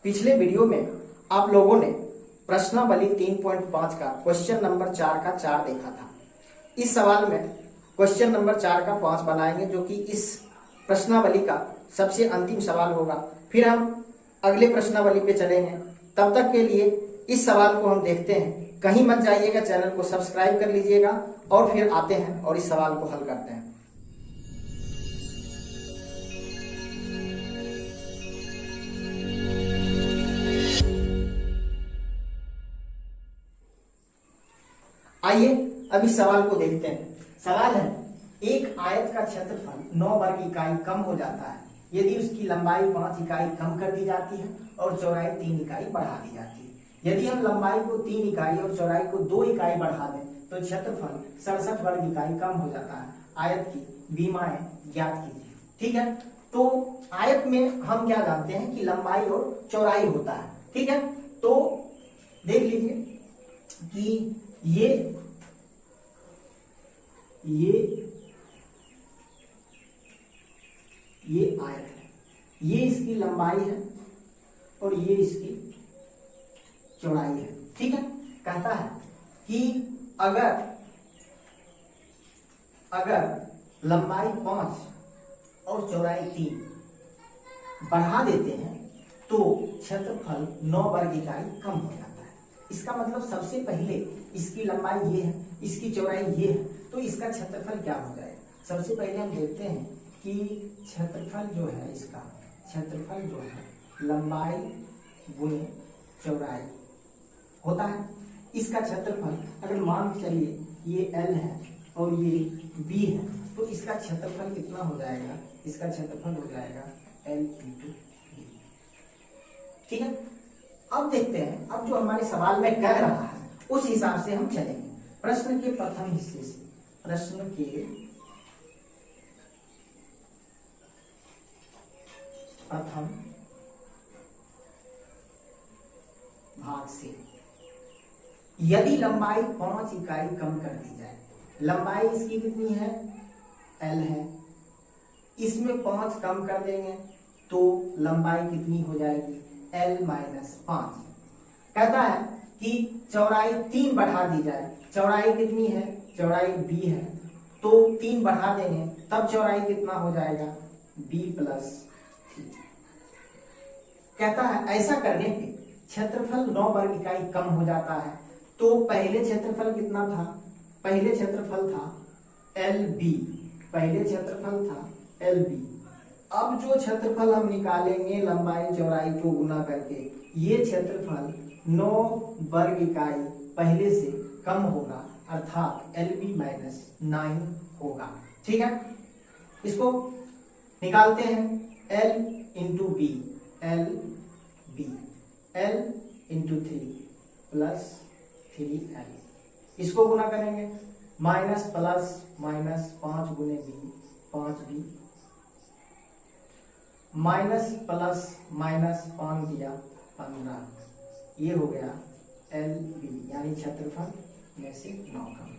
पिछले वीडियो में आप लोगों ने प्रश्नावली 3.5 का क्वेश्चन नंबर 4 का 4 देखा था। इस सवाल में क्वेश्चन नंबर 4 का 5 बनाएंगे, जो कि इस प्रश्नावली का सबसे अंतिम सवाल होगा। फिर हम अगले प्रश्नावली पे चलेंगे। तब तक के लिए इस सवाल को हम देखते हैं। कहीं मत जाइएगा, चैनल को सब्सक्राइब कर लीजिएगा और फिर आते हैं और इस सवाल को हल करते हैं। आइए अब इस सवाल को देखते हैं। सवाल है, एक आयत का क्षेत्रफल 9 वर्ग इकाई कम हो जाता है यदि उसकी लंबाई 5 इकाई कम कर दी जाती है और चौड़ाई 3 इकाई बढ़ा दी जाती है। यदि हम लंबाई को 3 इकाई और चौड़ाई को 2 इकाई बढ़ा दें तो क्षेत्रफल 67 वर्ग इकाई कम हो जाता है। आयत की विमाएं ज्ञात कीजिए। ठीक है, तो आयत में हम क्या जानते हैं कि लंबाई और चौड़ाई होता है। ठीक है, तो देख लीजिए कि ये आयत है, ये इसकी लंबाई है और ये इसकी चौड़ाई है। ठीक है, कहता है कि अगर लंबाई 5 और चौड़ाई 3 बढ़ा देते हैं तो क्षेत्रफल 9 वर्ग इकाई कम हो जाता है। इसका मतलब सबसे पहले इसकी लंबाई ये है, इसकी चौड़ाई ये है, तो इसका क्षेत्रफल क्या हो जाएगा। सबसे पहले हम देखते हैं कि क्षेत्रफल जो है, इसका क्षेत्रफल जो है लंबाई गुणे चौड़ाई होता है। इसका क्षेत्रफल अगर मान के चलिए ये L है और ये B है, तो इसका क्षेत्रफल कितना हो जाएगा। इसका क्षेत्रफल हो जाएगा L × B। ठीक है, अब देखते हैं, अब जो हमारे सवाल में कह रहा है उस हिसाब से हम चलेंगे। प्रश्न के प्रथम हिस्से से, प्रश्न के प्रथम भाग से, यदि लंबाई 5 इकाई कम कर दी जाए, लंबाई इसकी कितनी है, L है, इसमें 5 कम कर देंगे तो लंबाई कितनी हो जाएगी, L - 5। कहता है कि चौड़ाई 3 बढ़ा दी जाए, चौड़ाई कितनी है, चौड़ाई B है, तो 3 बढ़ा देंगे तब चौड़ाई कितना हो जाएगा, B + 3। कहता है ऐसा करने पे क्षेत्रफल 9 वर्ग इकाई कम हो जाता है। तो पहले क्षेत्रफल कितना था, पहले क्षेत्रफल था LB, पहले क्षेत्रफल था LB। अब जो क्षेत्रफल हम निकालेंगे लंबाई चौड़ाई को गुना करके, ये क्षेत्रफल 9 वर्ग इकाई पहले से कम होगा, अर्थात LB - 9 होगा। ठीक है, इसको निकालते हैं। L × B, LB, L × 3 + 3L, इसको गुना करेंगे, माइनस प्लस माइनस 5 गुने B 5B, minus plus minus 5 दिया 15, ये हो गया LB, यानी क्षेत्रफल में से 9 कम।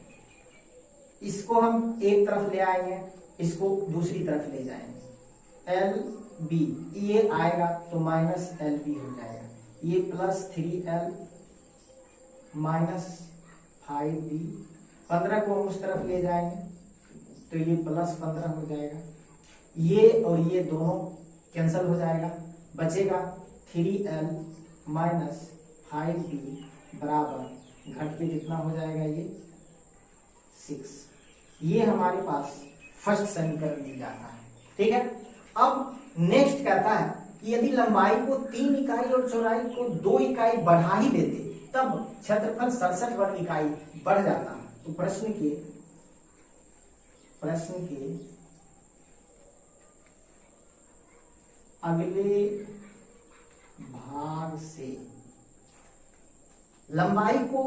इसको हम एक तरफ ले आएंगे, इसको दूसरी तरफ ले जाएंगे। LB ये आएगा तो माइनस LB हो जाएगा, ये + 3L - 5B, 15 को हम उस तरफ ले जाएंगे तो ये + 15 हो जाएगा, ये और ये दोनों कैंसिल हो जाएगा, बचेगा 3L - 5B बराबर घट के कितना हो जाएगा, ये 6। ये हमारे पास फर्स्ट समीकरण मिल जाता है। ठीक है, अब नेक्स्ट कहता है कि यदि लंबाई को 3 इकाई और चौड़ाई को 2 इकाई बढ़ा ही देते तब क्षेत्रफल 67 वर्ग इकाई बढ़ जाता। तो प्रश्न के अगले भाग से लंबाई को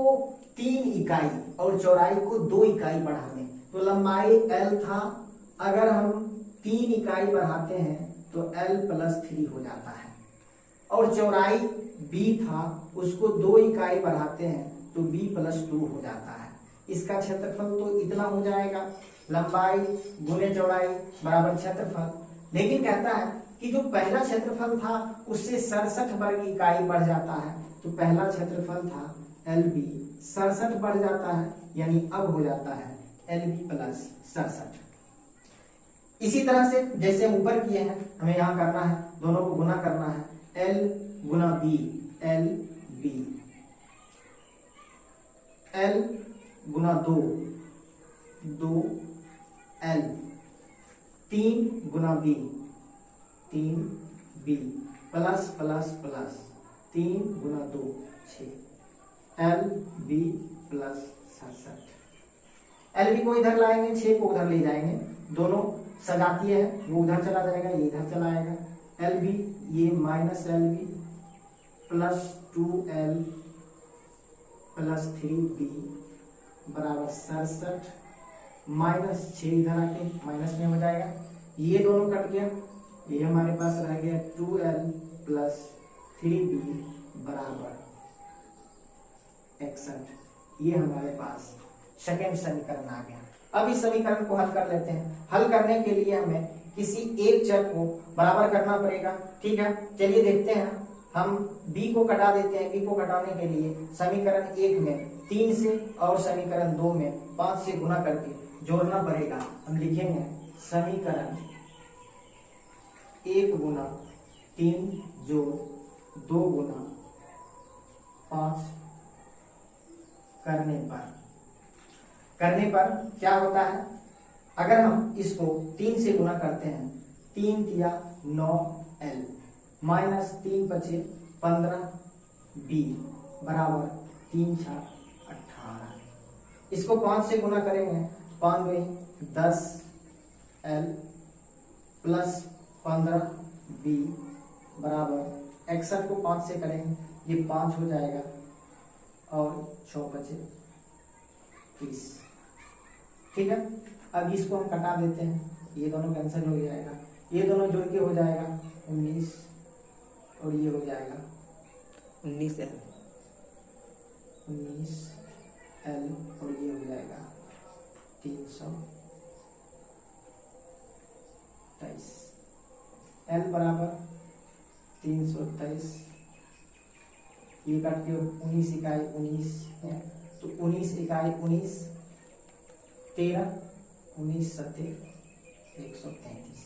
3 इकाई और चौड़ाई को 2 इकाई बढ़ा दें। तो लंबाई L था, अगर हम 3 इकाई बढ़ाते हैं तो L + 3 हो जाता है, और चौड़ाई B था, उसको 2 इकाई बढ़ाते हैं तो B + 2 हो जाता है। इसका क्षेत्रफल तो इतना हो जाएगा, लंबाई गुने चौड़ाई बराबर क्षेत्रफल। लेकिन कहता है कि कि जो पहला क्षेत्रफल था उससे 67 वर्ग इकाई बढ़ जाता है। तो पहला क्षेत्रफल था LB 67 बढ़ जाता है, यानी अब हो जाता है LB प्लस 67। इसी तरह से जैसे हम ऊपर किए हैं, हमें यहाँ करना है, दोनों को गुना करना है। L गुना B LB, L गुना 2 2L, 3 गुना B 3B, plus plus plus 3 गुना 2 6, LB प्लस 67। LB को इधर लाएंगे, 6 को उधर ले जाएंगे, दोनों सजातीय है, वो उधर चला जाएगा, ये इधर चला आएगा। LB ये minus LB plus 2L plus 3B बराबर 67, माइनस 6 इधर आके माइनस में हो जाएगा, ये दोनों कट गया, ये हमारे पास रह गया 2L प्लस 3B बराबर 61। ये हमारे पास सेकेंड समीकरण आ गया। अब इस समीकरण को हल कर लेते हैं। हल करने के लिए हमें किसी एक चर को बराबर करना पड़ेगा। ठीक है, चलिए देखते हैं। हम b को घटा देते हैं। b को घटाने के लिए समीकरण 1 में 3 से और समीकरण 2 में 5 से गुना करके जोड़ना पड़ेगा। हम लिखेंगे समीकरण 1 गुना 3 जोड़ 2 गुना 5 करने पर क्या होता है, अगर हम इसको 3 से गुना करते हैं, 3 तिया 9L माइनस 3 बचे 15B बराबर 3 6 18। इसको 5 से गुना करेंगे, 5 में 10L प्लस 15B बराबर 61 को 5 से करेंगे, ये 5 हो जाएगा और 6 बचे 30। ठीक है, अब इसको हम कटा देते हैं, ये दोनों कैंसिल हो जाएगा, ये दोनों जोड़ के हो जाएगा 19 और ये हो जाएगा 19L और ये हो जाएगा 323। L बराबर 323, ये काट के 19 इकाई 19 है, तो 19 इकाई 19 13 19 सत्ते 133।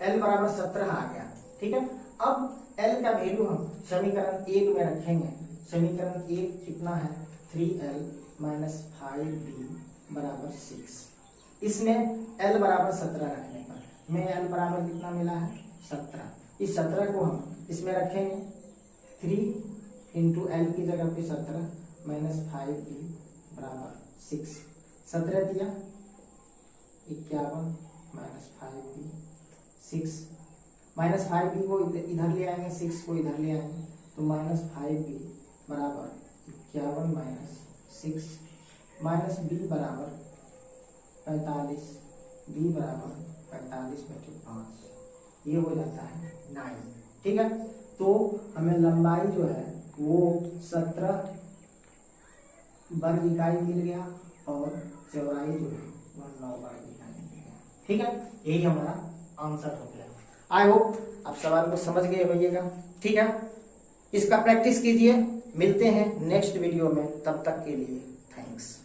L बराबर 17 आ गया। ठीक है, अब L का वैल्यू हम समीकरण 1 में रखेंगे। समीकरण 1 कितना है, 3L माइनस 5B बराबर 6। इसमें L बराबर 17 रखने पर हमें L बराबर कितना मिला है, 17। इस 17 को हम इसमें रखेंगे, 3 इंटू L की जगह पे 17 माइनस 5B बराबर 6। 17 दिया 51 माइनस 5B 6, माइनस 5B को इधर ले आएंगे, 6 को इधर ले आएंगे, तो माइनस 5B बराबर 51 माइनस 6 माइनस B बराबर 45, B बराबर 45 में 5, ये हो जाता है 9। ठीक है, तो हमें लंबाई जो है वो 17 वर्ग इकाई मिल गया और चौड़ाई जो है वह 9 वर्ग इकाई मिल गया। ठीक है, यही हमारा आंसर हो गया। आई होप आप सवाल को समझ गए होइएगा। ठीक है, इसका प्रैक्टिस कीजिए। मिलते हैं नेक्स्ट वीडियो में, तब तक के लिए थैंक्स।